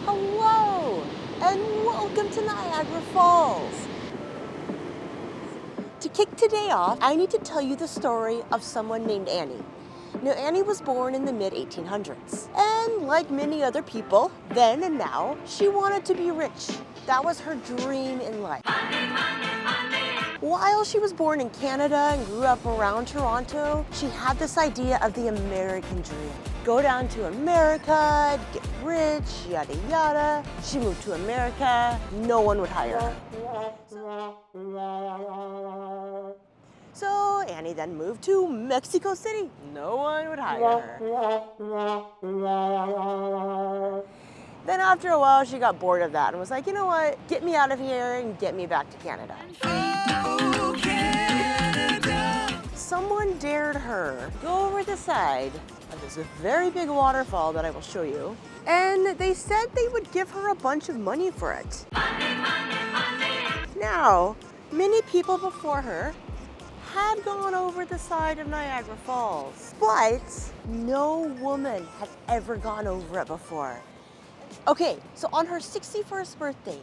Hello, and welcome to Niagara Falls. To kick today off, I need to tell you the story of someone named Annie. Now, Annie was born in the mid-1800s, and like many other people, then and now, she wanted to be rich. That was her dream in life. While she was born in Canada and grew up around Toronto, she had this idea of the American dream. Go down to America, get rich, yada yada. She moved to America, no one would hire her. So Annie then moved to Mexico City. No one would hire her. Then after a while, she got bored of that and was like, you know what? Get me out of here and get me back to Canada. Oh, Canada. Someone dared her go over the side of this very big waterfall that I will show you. And they said they would give her a bunch of money for it. Money, money, money. Now, many people before her had gone over the side of Niagara Falls, but no woman had ever gone over it before. Okay, so on her 61st birthday,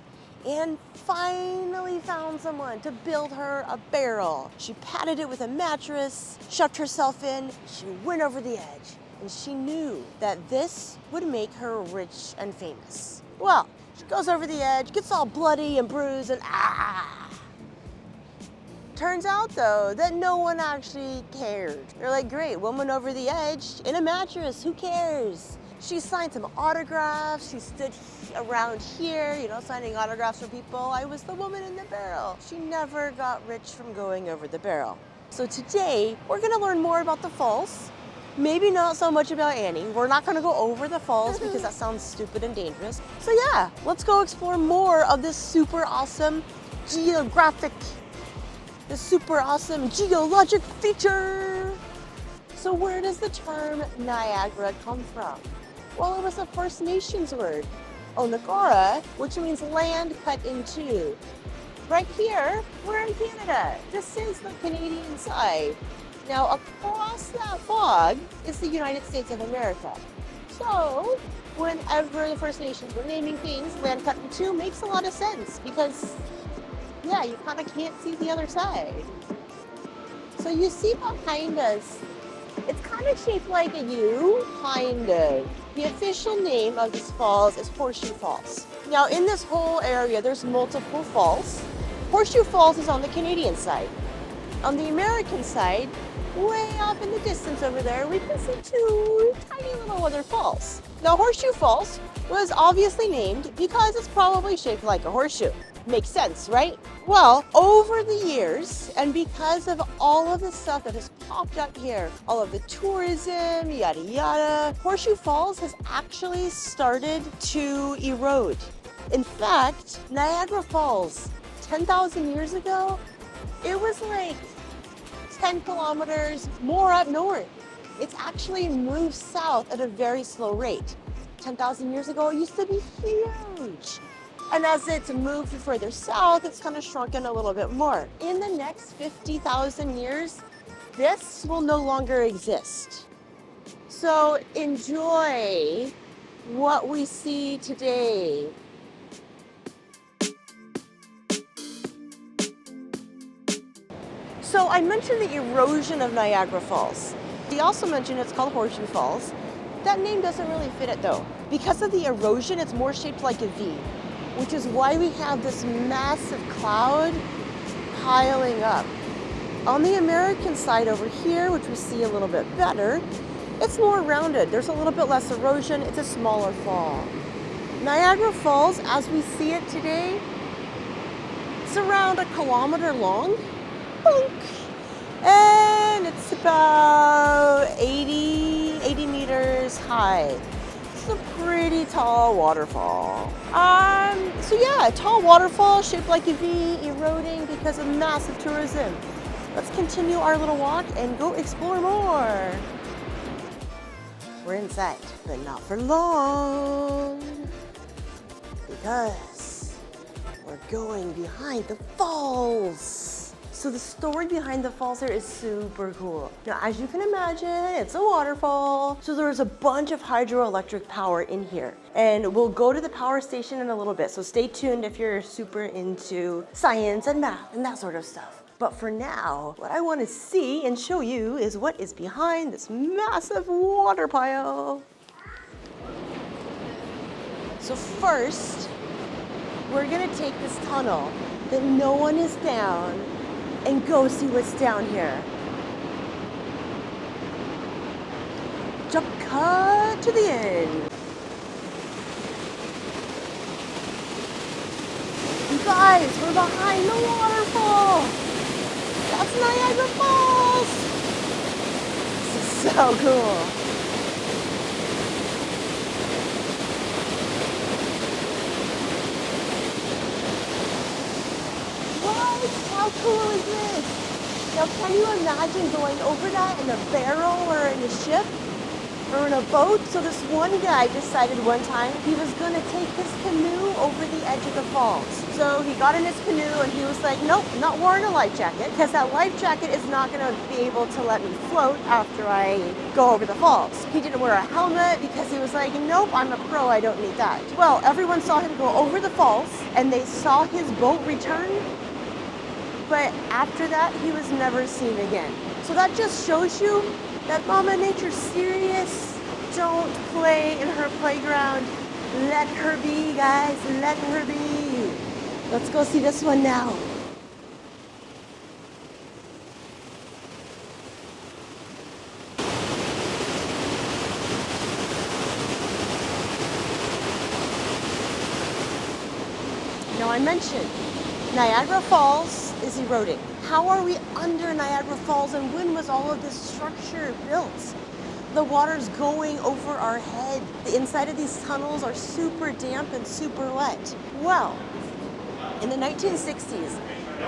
Anne finally found someone to build her a barrel. She padded it with a mattress, shoved herself in, she went over the edge, and she knew that this would make her rich and famous. Well, she goes over the edge, gets all bloody and bruised, and Turns out though that no one actually cared. They're like, great, woman over the edge in a mattress, who cares? She signed some autographs. She stood around here, signing autographs for people. I was the woman in the barrel. She never got rich from going over the barrel. So today, we're gonna learn more about the falls. Maybe not so much about Annie. We're not gonna go over the falls because that sounds stupid and dangerous. So yeah, let's go explore more of this super awesome geographic, this super awesome geologic feature. So where does the term Niagara come from? Well, it was a First Nations word, Onagora, which means land cut in two. Right here, we're in Canada. This is the Canadian side. Now, across that fog is the United States of America. So, whenever the First Nations were naming things, land cut in two makes a lot of sense because, yeah, you kind of can't see the other side. So you see behind us, it's kind of shaped like a U, kind of. The official name of this falls is Horseshoe Falls. Now in this whole area, there's multiple falls. Horseshoe Falls is on the Canadian side. On the American side, way off in the distance over there, we can see two tiny little other falls. Now Horseshoe Falls was obviously named because it's probably shaped like a horseshoe. Makes sense, right? Well, over the years, and because of all of the stuff that has popped up here, all of the tourism, yada yada, Horseshoe Falls has actually started to erode. In fact, Niagara Falls, 10,000 years ago, it was like 10 kilometers more up north. It's actually moved south at a very slow rate. 10,000 years ago, it used to be huge. And as it's moved further south, it's kind of shrunken a little bit more. In the next 50,000 years, this will no longer exist. So enjoy what we see today. So I mentioned the erosion of Niagara Falls. He also mentioned it's called Horseshoe Falls. That name doesn't really fit it though. Because of the erosion, it's more shaped like a V, which is why we have this massive cloud piling up. On the American side over here, which we see a little bit better, it's more rounded. There's a little bit less erosion. It's a smaller fall. Niagara Falls, as we see it today, it's around 1 kilometer long. And it's about 80 meters high. It's a pretty tall waterfall. So yeah, a tall waterfall shaped like a V, eroding because of massive tourism. Let's continue our little walk and go explore more. We're inside, but not for long, because we're going behind the falls. So the story behind the falls here is super cool. Now, as you can imagine, it's a waterfall. So there's a bunch of hydroelectric power in here. And we'll go to the power station in a little bit. So stay tuned if you're super into science and math and that sort of stuff. But for now, what I want to see and show you is what is behind this massive water pile. So first, we're gonna take this tunnel that no one is down and go see what's down here. Jump cut to the end. You guys, we're behind the waterfall. That's Niagara Falls. This is so cool. How cool is this? Now, can you imagine going over that in a barrel or in a ship or in a boat? So this one guy decided one time he was going to take his canoe over the edge of the falls. So he got in his canoe and he was like, nope, not wearing a life jacket, because that life jacket is not going to be able to let me float after I go over the falls. He didn't wear a helmet because he was like, nope, I'm a pro, I don't need that. Well, everyone saw him go over the falls and they saw his boat return. But after that, he was never seen again. So that just shows you that Mama Nature's serious. Don't play in her playground. Let her be, guys, let her be. Let's go see this one now. Now I mentioned Niagara Falls is eroding. How are we under Niagara Falls, and when was all of this structure built? The water's going over our head. The inside of these tunnels are super damp and super wet. Well, in the 1960s,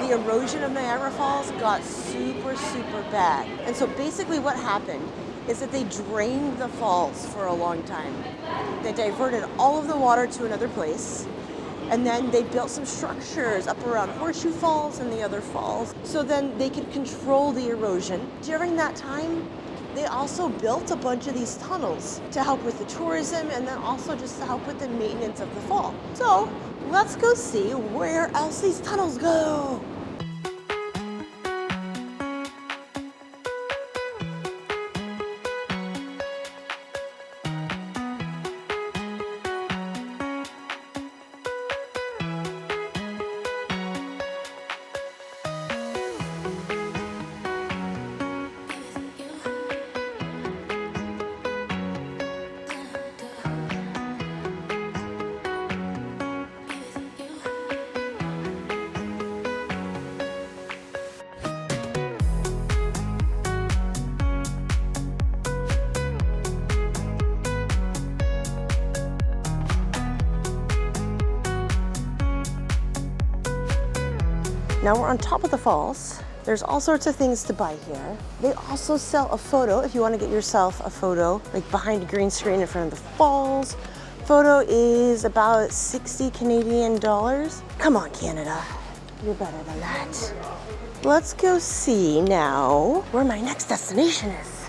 the erosion of Niagara Falls got super, super bad. And so basically what happened is that they drained the falls for a long time. They diverted all of the water to another place. And then they built some structures up around Horseshoe Falls and the other falls, so then they could control the erosion. During that time, they also built a bunch of these tunnels to help with the tourism and then also just to help with the maintenance of the fall. So let's go see where else these tunnels go. Now we're on top of the falls. There's all sorts of things to buy here. They also sell a photo if you want to get yourself a photo, like behind a green screen in front of the falls. Photo is about 60 Canadian dollars. Come on, Canada. You're better than that. Let's go see now where my next destination is,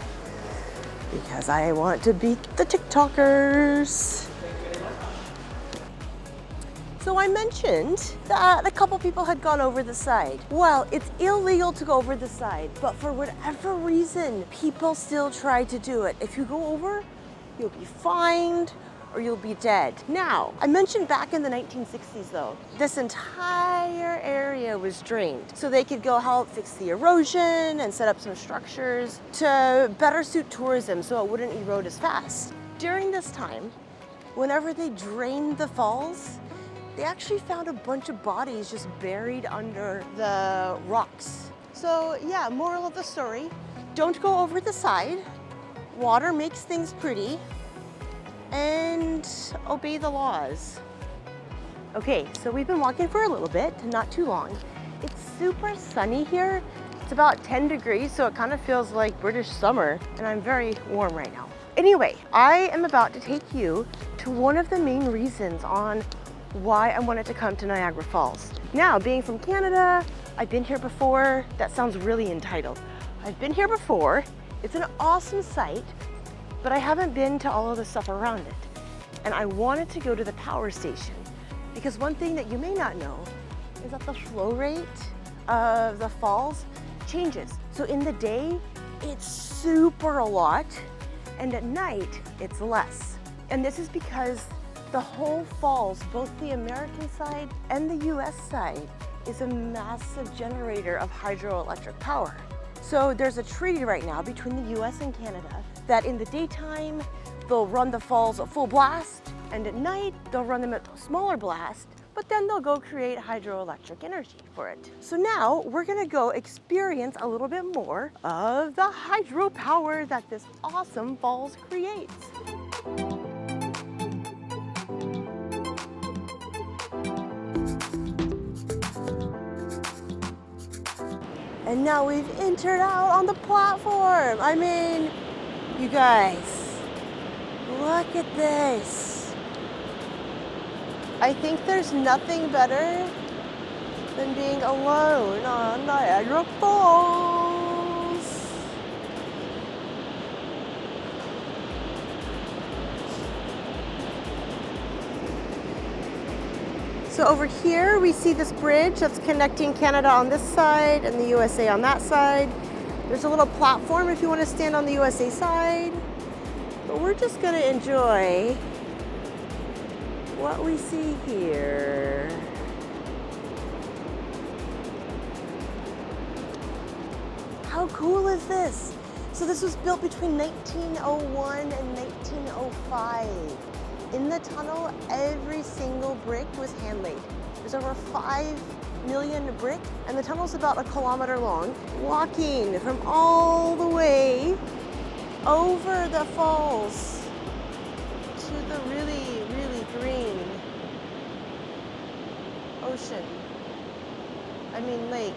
because I want to beat the TikTokers. So I mentioned that a couple people had gone over the side. Well, it's illegal to go over the side, but for whatever reason, people still try to do it. If you go over, you'll be fined or you'll be dead. Now, I mentioned back in the 1960s though, this entire area was drained so they could go help fix the erosion and set up some structures to better suit tourism so it wouldn't erode as fast. During this time, whenever they drained the falls, they actually found a bunch of bodies just buried under the rocks. So yeah, moral of the story, don't go over the side. Water makes things pretty, and obey the laws. Okay, so we've been walking for a little bit, not too long. It's super sunny here. It's about 10 degrees, so it kind of feels like British summer, and I'm very warm right now. Anyway, I am about to take you to one of the main reasons on why I wanted to come to Niagara Falls. Now, being from Canada, I've been here before. That sounds really entitled. I've been here before. It's an awesome site, but I haven't been to all of the stuff around it. And I wanted to go to the power station because one thing that you may not know is that the flow rate of the falls changes. So in the day, it's super a lot, and at night, it's less. And this is because the whole falls, both the American side and the US side, is a massive generator of hydroelectric power. So there's a treaty right now between the US and Canada that in the daytime, they'll run the falls at full blast, and at night, they'll run them at a smaller blast, but then they'll go create hydroelectric energy for it. So now we're gonna go experience a little bit more of the hydropower that this awesome falls creates. And now we've entered out on the platform. I mean, you guys, look at this. I think there's nothing better than being alone on Niagara Falls. So over here we see this bridge that's connecting Canada on this side and the USA on that side. There's a little platform if you want to stand on the USA side. But we're just going to enjoy what we see here. How cool is this? So this was built between 1901 and 1905. In the tunnel, every single brick was hand-laid. There's over 5 million brick, and the tunnel's about 1 kilometer long. Walking from all the way over the falls to the really, really green ocean. I mean, lake.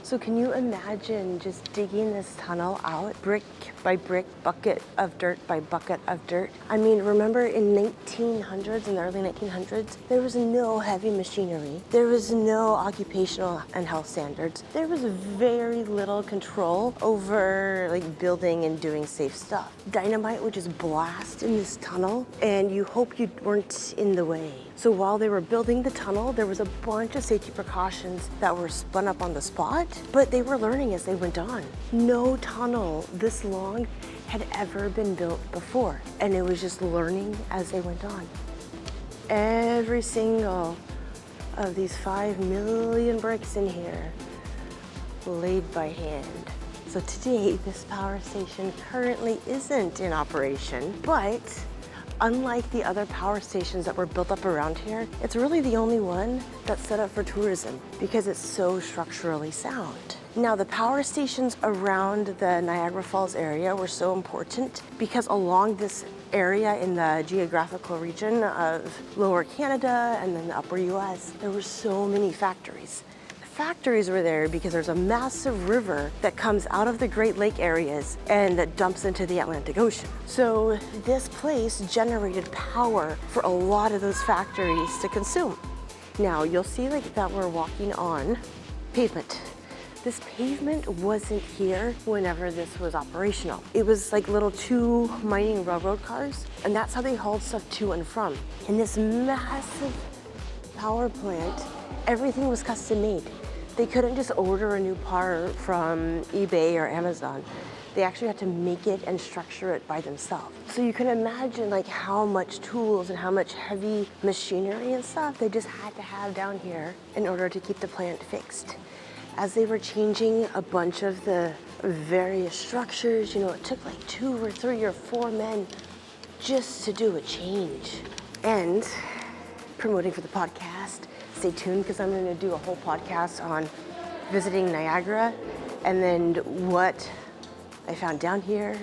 So can you imagine just digging this tunnel out, brick by brick, bucket of dirt by bucket of dirt? I mean, remember in 1900s, in the early 1900s, there was no heavy machinery. There was no occupational and health standards. There was very little control over like building and doing safe stuff. Dynamite would just blast in this tunnel and you hope you weren't in the way. So while they were building the tunnel, there was a bunch of safety precautions that were spun up on the spot, but they were learning as they went on. No tunnel this long had ever been built before, and it was just learning as they went on. Every single of these 5 million bricks in here laid by hand. So today, this power station currently isn't in operation, but unlike the other power stations that were built up around here, it's really the only one that's set up for tourism because it's so structurally sound. Now, the power stations around the Niagara Falls area were so important because along this area in the geographical region of Lower Canada and then the Upper US, there were so many factories. Factories were there because there's a massive river that comes out of the Great Lake areas and that dumps into the Atlantic Ocean. So this place generated power for a lot of those factories to consume. Now you'll see like that we're walking on pavement. This pavement wasn't here whenever this was operational. It was like little 2 mining railroad cars, and that's how they hauled stuff to and from. In this massive power plant, everything was custom made. They couldn't just order a new part from eBay or Amazon. They actually had to make it and structure it by themselves. So you can imagine like how much tools and how much heavy machinery and stuff they just had to have down here in order to keep the plant fixed. As they were changing a bunch of the various structures, you know, it took like 2 or 3 or 4 men just to do a change. And promoting for the podcast, stay tuned because I'm going to do a whole podcast on visiting Niagara and then what I found down here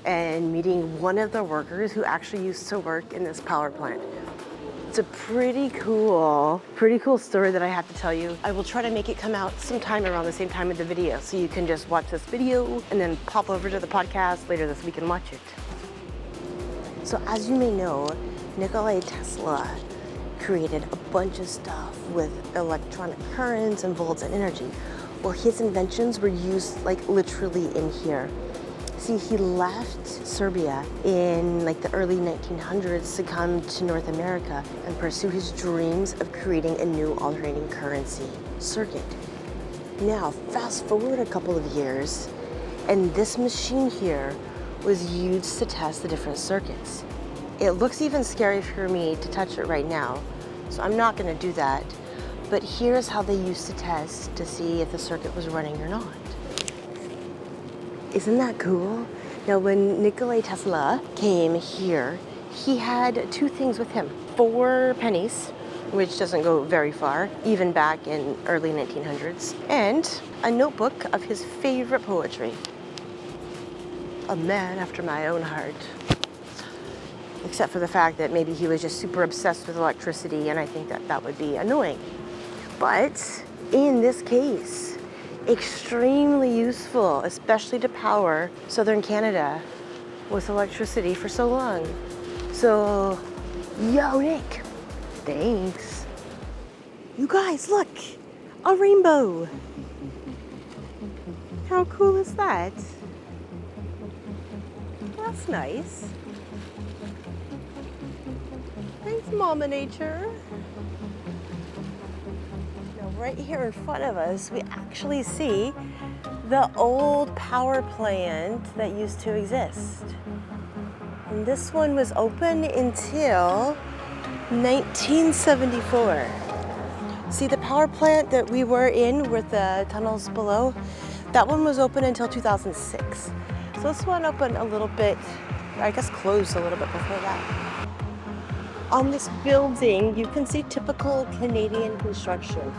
and meeting one of the workers who actually used to work in this power plant. It's a pretty cool story that I have to tell you. I will try to make it come out sometime around the same time of the video so you can just watch this video and then pop over to the podcast later this week and watch it. So as you may know, Nikola Tesla created a bunch of stuff with electronic currents and volts and energy. Well, his inventions were used like literally in here. See, he left Serbia in like the early 1900s to come to North America and pursue his dreams of creating a new alternating currency circuit. Now, fast forward a couple of years, and this machine here was used to test the different circuits. It looks even scary for me to touch it right now, so I'm not gonna do that. But here's how they used to test to see if the circuit was running or not. Isn't that cool? Now, when Nikola Tesla came here, he had two things with him. 4 pennies, which doesn't go very far, even back in early 1900s, and a notebook of his favorite poetry. A man after my own heart. Except for the fact that maybe he was just super obsessed with electricity, and I think that that would be annoying. But in this case, extremely useful, especially to power southern Canada with electricity for so long. So, yo, Nick, thanks. You guys, look, a rainbow. How cool is that? That's nice. Thanks, Mama Nature. Now, right here in front of us, we actually see the old power plant that used to exist. And this one was open until 1974. See, the power plant that we were in with the tunnels below, that one was open until 2006. So this one opened a little bit, I guess closed a little bit before that. On this building, you can see typical Canadian construction.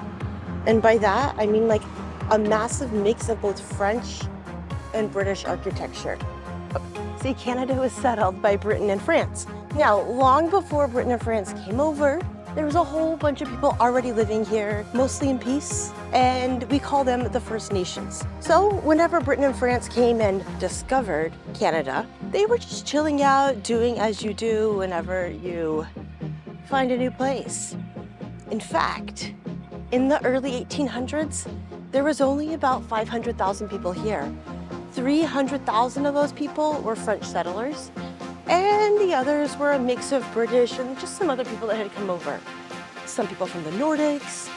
And by that, I mean like a massive mix of both French and British architecture. See, Canada was settled by Britain and France. Now, long before Britain and France came over, there was a whole bunch of people already living here, mostly in peace, and we call them the First Nations. So whenever Britain and France came and discovered Canada, they were just chilling out, doing as you do whenever you find a new place. In fact, in the early 1800s, there was only about 500,000 people here. 300,000 of those people were French settlers, and the others were a mix of British and just some other people that had come over. Some people from the Nordics.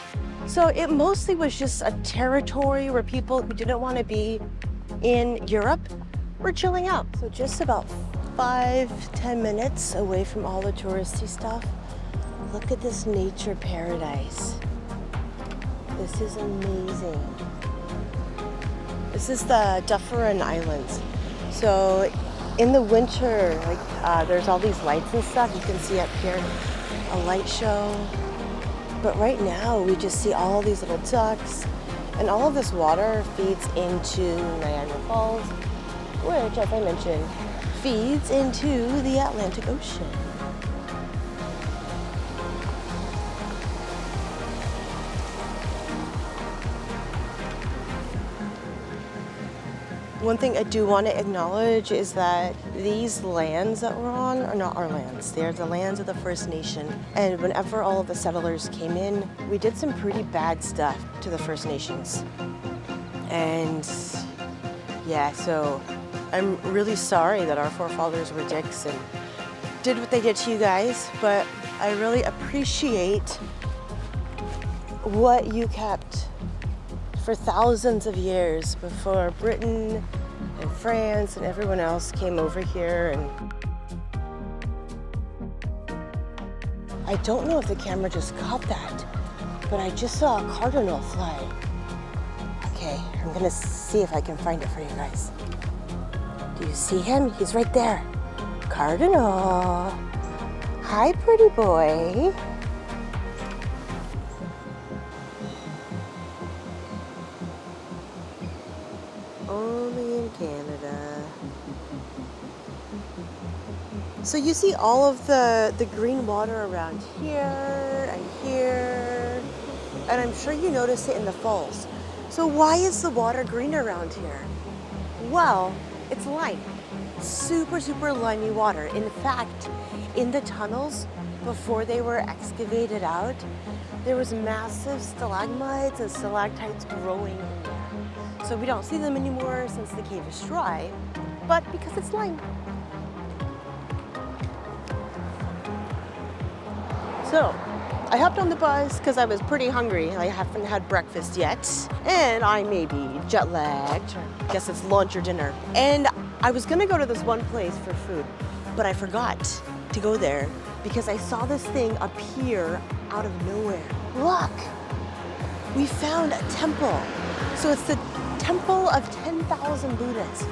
So it mostly was just a territory where people who didn't want to be in Europe were chilling out. So just about 5-10 minutes away from all the touristy stuff, look at this nature paradise. This is amazing. This is the Dufferin Islands. So in the winter, like there's all these lights and stuff. You can see up here a light show. But right now we just see all these little ducks, and all of this water feeds into Niagara Falls, which, as I mentioned, feeds into the Atlantic Ocean. One thing I do want to acknowledge is that these lands that we're on are not our lands. They're the lands of the First Nation. And whenever all of the settlers came in, we did some pretty bad stuff to the First Nations. And yeah, so I'm really sorry that our forefathers were dicks and did what they did to you guys, but I really appreciate what you kept for thousands of years before Britain and France and everyone else came over here. And I don't know if the camera just caught that, but I just saw a cardinal fly. Okay, I'm gonna see if I can find it for you guys. Do you see him? He's right there. Cardinal. Hi, pretty boy. Only in Canada. So you see all of the green water around here and here, and I'm sure you notice it in the falls. So why is the water green around here? Well, it's lime. Super, super limey water. In fact, in the tunnels, before they were excavated out, there was massive stalagmites and stalactites growing in there. So we don't see them anymore since the cave is dry, but because it's lime. So I hopped on the bus because I was pretty hungry. I haven't had breakfast yet, and I may be jet lagged. I guess it's lunch or dinner. And I was gonna go to this one place for food, but I forgot to go there because I saw this thing appear out of nowhere. Look, we found a temple. So it's the temple of 10,000 Buddhas.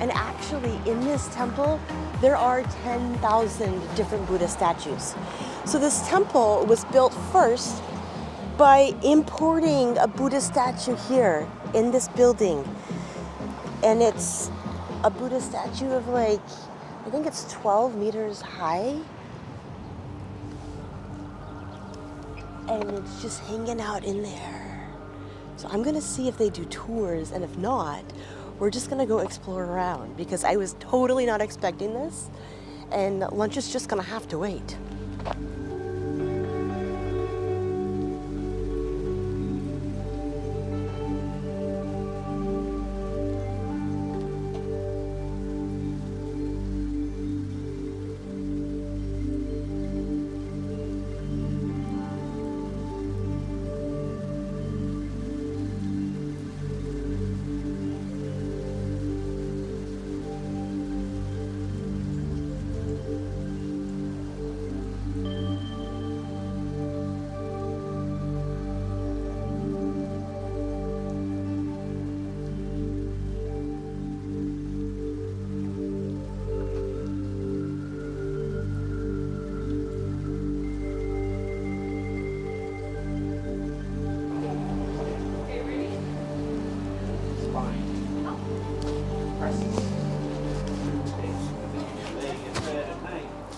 And actually in this temple, there are 10,000 different Buddha statues. So this temple was built first by importing a Buddha statue here in this building. And it's a Buddha statue of like, I think it's 12 meters high. And it's just hanging out in there. So I'm gonna see if they do tours, and if not, we're just gonna go explore around because I was totally not expecting this, and lunch is just gonna have to wait.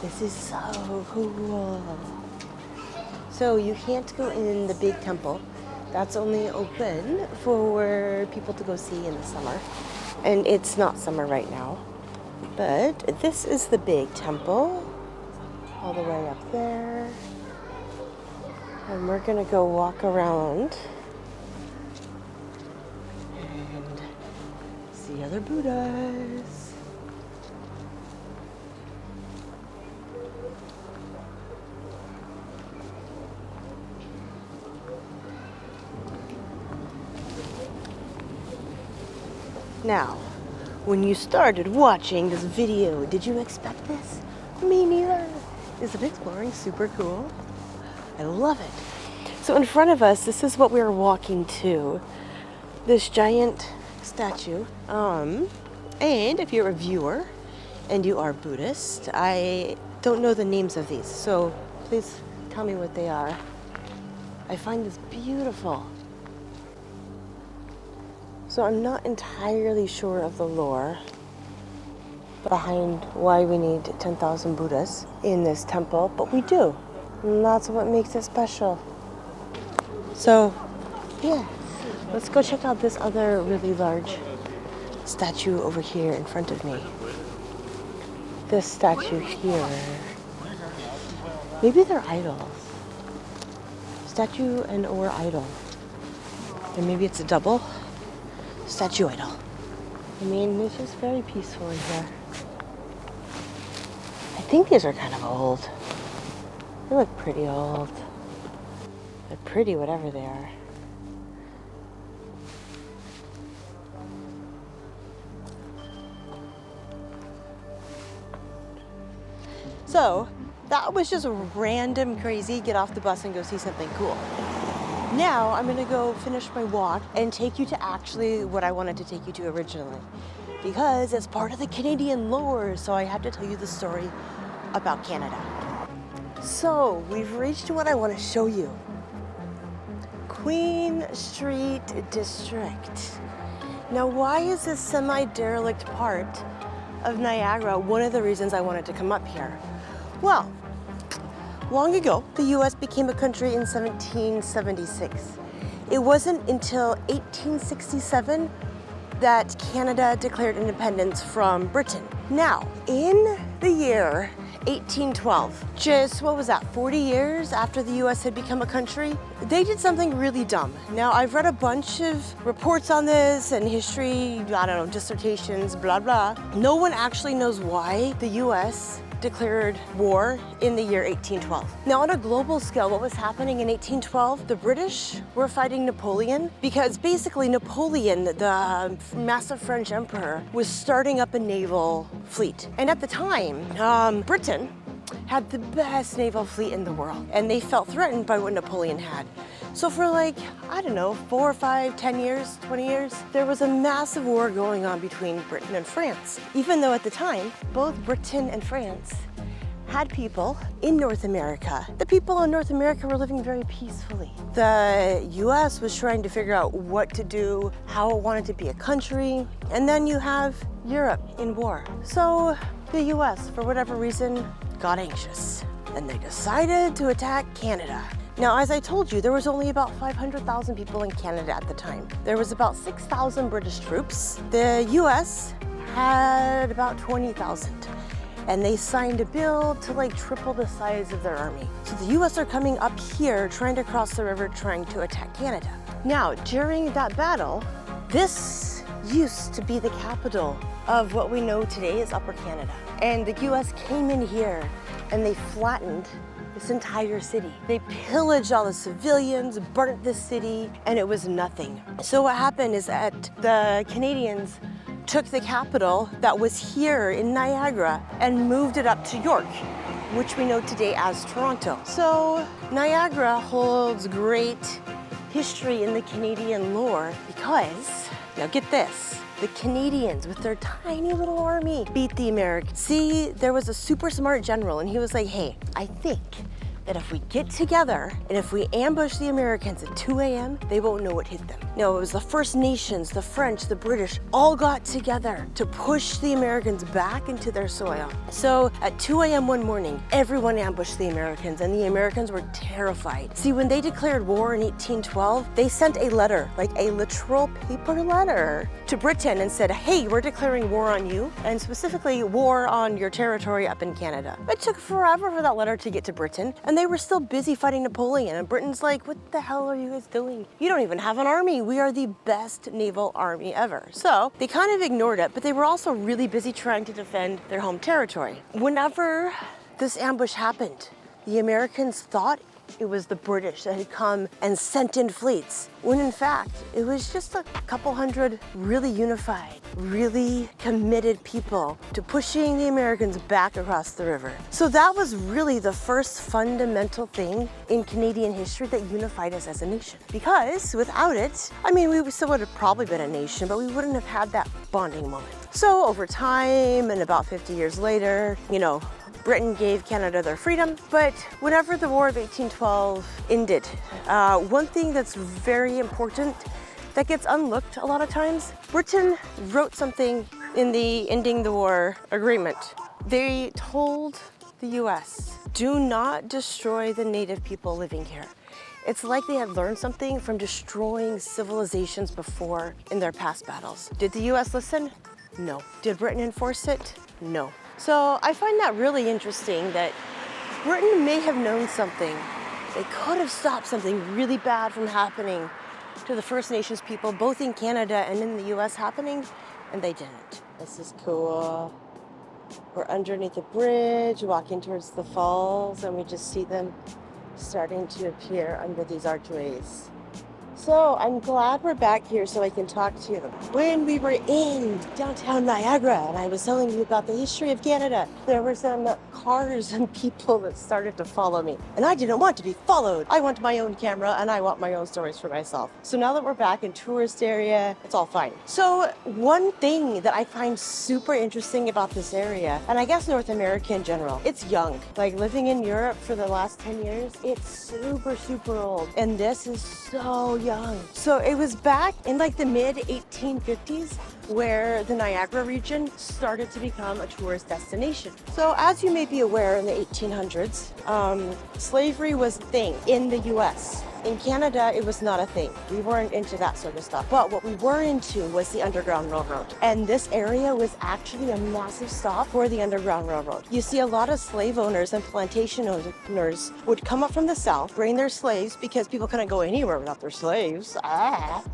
This is so cool. So you can't go in the big temple. That's only open for people to go see in the summer. And it's not summer right now. But this is the big temple, all the way up there. And we're gonna go walk around and see other Buddhas. Now, when you started watching this video, did you expect this? Me neither. Isn't exploring super cool? I love it. So in front of us, this is what we're walking to. This giant statue. And if you're a viewer and you are Buddhist, I don't know the names of these, so please tell me what they are. I find this beautiful. So I'm not entirely sure of the lore behind why we need 10,000 Buddhas in this temple, but we do. And that's what makes it special. So, yeah, let's go check out this other really large statue over here in front of me. This statue here. Maybe they're idols. Statue and or idol. And maybe it's a double. Statue idol. I mean, it's just very peaceful in here. I think these are kind of old. They look pretty old. They're pretty, whatever they are. So, that was just a random crazy get off the bus and go see something cool. Now I'm gonna go finish my walk and take you to actually what I wanted to take you to originally, because it's part of the Canadian lore, so I have to tell you the story about Canada. So we've reached what I want to show you. Queen Street District. Now why is this semi-derelict part of Niagara one of the reasons I wanted to come up here? Well, long ago, the US became a country in 1776. It wasn't until 1867 that Canada declared independence from Britain. Now, in The year 1812, just what was that, 40 years after the US had become a country, they did something really dumb. Now, I've read a bunch of reports on this and history, I don't know, dissertations, blah, blah. No one actually knows why the US declared war in the year 1812. Now, on a global scale, what was happening in 1812? The British were fighting Napoleon because basically Napoleon, the massive French emperor, was starting up a naval fleet. And at the time, Britain had the best naval fleet in the world, and they felt threatened by what Napoleon had. So for like, I don't know, 4 or 5, 10 years, 20 years, there was a massive war going on between Britain and France. Even though at the time, both Britain and France had people in North America. The people in North America were living very peacefully. The US was trying to figure out what to do, how it wanted to be a country, and then you have Europe in war. So the US, for whatever reason, got anxious, and they decided to attack Canada. Now, as I told you, there was only about 500,000 people in Canada at the time. There was about 6,000 British troops. The US had about 20,000. And they signed a bill to like triple the size of their army. So the US are coming up here, trying to cross the river, trying to attack Canada. Now, during that battle, this used to be the capital of what we know today as Upper Canada. And the US came in here and they flattened this entire city. They pillaged all the civilians, burnt the city, and it was nothing. So what happened is that the Canadians took the capital that was here in Niagara and moved it up to York, which we know today as Toronto. So Niagara holds great history in the Canadian lore because, now get this, the Canadians with their tiny little army beat the Americans. See, there was a super smart general and he was like, hey, I think that if we get together and if we ambush the Americans at 2 a.m., they won't know what hit them. No, it was the First Nations, the French, the British, all got together to push the Americans back into their soil. So at 2 a.m. one morning, everyone ambushed the Americans and the Americans were terrified. See, when they declared war in 1812, they sent a letter, like a literal paper letter, to Britain and said, hey, we're declaring war on you, and specifically war on your territory up in Canada. It took forever for that letter to get to Britain, and they were still busy fighting Napoleon, and Britain's like, what the hell are you guys doing? You don't even have an army. We are the best naval army ever. So they kind of ignored it, but they were also really busy trying to defend their home territory. Whenever this ambush happened, the Americans thought it was the British that had come and sent in fleets, when in fact, it was just a couple hundred really unified, really committed people to pushing the Americans back across the river. So that was really the first fundamental thing in Canadian history that unified us as a nation. Because without it, I mean, we still would have probably been a nation, but we wouldn't have had that bonding moment. So over time, and about 50 years later, you know, Britain gave Canada their freedom, but whenever the War of 1812 ended, one thing that's very important that gets unlooked a lot of times, Britain wrote something in the ending the war agreement. They told the US, do not destroy the native people living here. It's like they had learned something from destroying civilizations before in their past battles. Did the US listen? No. Did Britain enforce it? No. So I find that really interesting that Britain may have known something. They could have stopped something really bad from happening to the First Nations people, both in Canada and in the US happening, and they didn't. This is cool. We're underneath a bridge, walking towards the falls, and we just see them starting to appear under these archways. So I'm glad we're back here so I can talk to you. When we were in downtown Niagara and I was telling you about the history of Canada, there were some cars and people that started to follow me. And I didn't want to be followed. I want my own camera and I want my own stories for myself. So now that we're back in tourist area, it's all fine. So one thing that I find super interesting about this area, and I guess North America in general, it's young. Like living in Europe for the last 10 years, it's super, super old. And this is so young. So it was back in like the mid 1850s where the Niagara region started to become a tourist destination. So as you may be aware, in the 1800s, slavery was a thing in the US. In Canada, it was not a thing. We weren't into that sort of stuff. But what we were into was the Underground Railroad. And this area was actually a massive stop for the Underground Railroad. You see, a lot of slave owners and plantation owners would come up from the south, bring their slaves because people couldn't go anywhere without their slaves.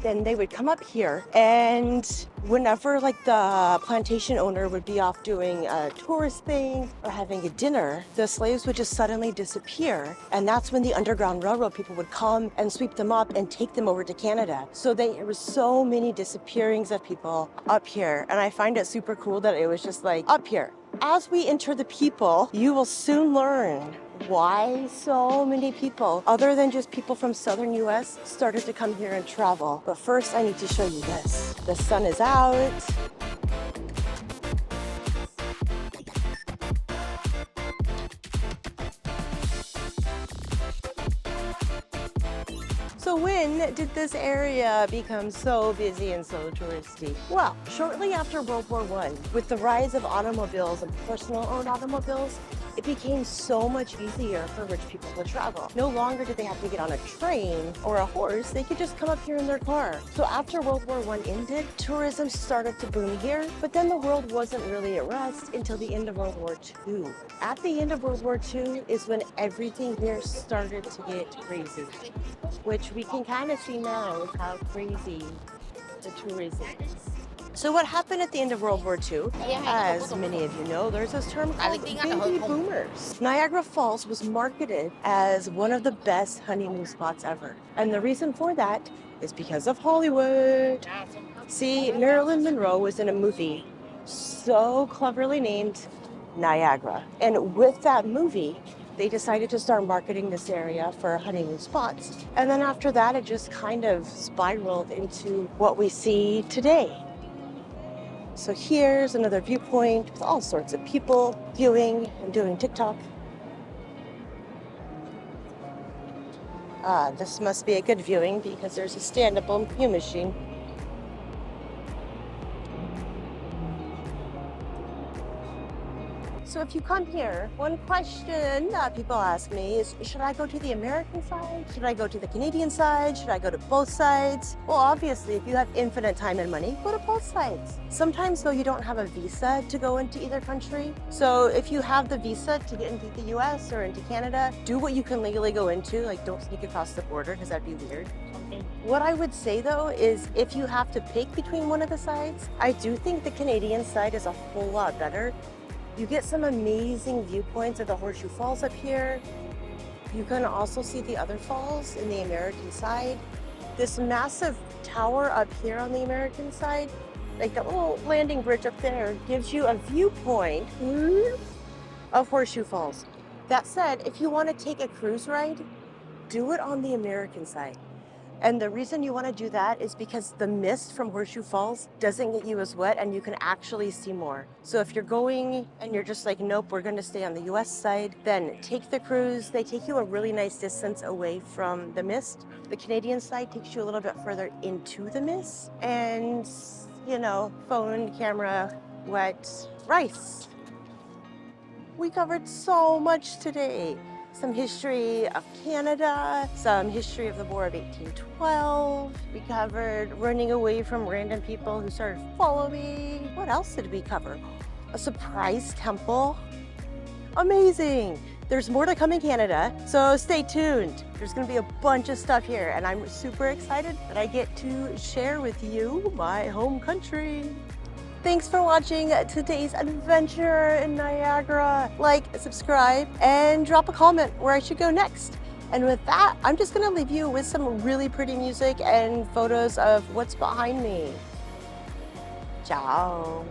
Then they would come up here, and whenever like the plantation owner would be off doing a tourist thing or having a dinner, the slaves would just suddenly disappear. And that's when the Underground Railroad people would come and sweep them up and take them over to Canada. So there was so many disappearings of people up here. And I find it super cool that it was just like up here. As we enter the people, you will soon learn why so many people, other than just people from southern US, started to come here and travel. But first, I need to show you this. The sun is out. So when did this area become so busy and so touristy? Well, shortly after World War I, with the rise of automobiles and personal-owned automobiles, it became so much easier for rich people to travel. No longer did they have to get on a train or a horse, they could just come up here in their car. So after World War I ended, tourism started to boom here, but then the world wasn't really at rest until the end of World War II. At the end of World War II is when everything here started to get crazy, which we can kind of see now with how crazy the tourism is. So what happened at the end of World War II? As many of you know, there's this term called baby boomers. Niagara Falls was marketed as one of the best honeymoon spots ever. And the reason for that is because of Hollywood. See, Marilyn Monroe was in a movie so cleverly named Niagara. And with that movie, they decided to start marketing this area for honeymoon spots. And then after that, it just kind of spiraled into what we see today. So here's another viewpoint with all sorts of people viewing and doing TikTok. This must be a good viewing because there's a stand-up view machine. So if you come here, one question that people ask me is, should I go to the American side? Should I go to the Canadian side? Should I go to both sides? Well, obviously, if you have infinite time and money, go to both sides. Sometimes, though, you don't have a visa to go into either country. So if you have the visa to get into the US or into Canada, do what you can legally go into. Like, don't sneak across the border because that'd be weird. What I would say, though, is if you have to pick between one of the sides, I do think the Canadian side is a whole lot better. You get some amazing viewpoints of the Horseshoe Falls up here. You can also see the other falls in the American side. This massive tower up here on the American side, like the little landing bridge up there, gives you a viewpoint of Horseshoe Falls. That said, if you want to take a cruise ride, do it on the American side. And the reason you want to do that is because the mist from Horseshoe Falls doesn't get you as wet and you can actually see more. So if you're going and you're just like, nope, we're going to stay on the US side, then take the cruise. They take you a really nice distance away from the mist. The Canadian side takes you a little bit further into the mist. And, you know, phone, camera, wet, rice. We covered so much today. Some history of Canada, some history of the War of 1812. We covered running away from random people who started following me. What else did we cover? A surprise temple. Amazing. There's more to come in Canada, so stay tuned. There's gonna be a bunch of stuff here, and I'm super excited that I get to share with you my home country. Thanks for watching today's adventure in Niagara. Like, subscribe, and drop a comment where I should go next. And with that, I'm just gonna leave you with some really pretty music and photos of what's behind me. Ciao.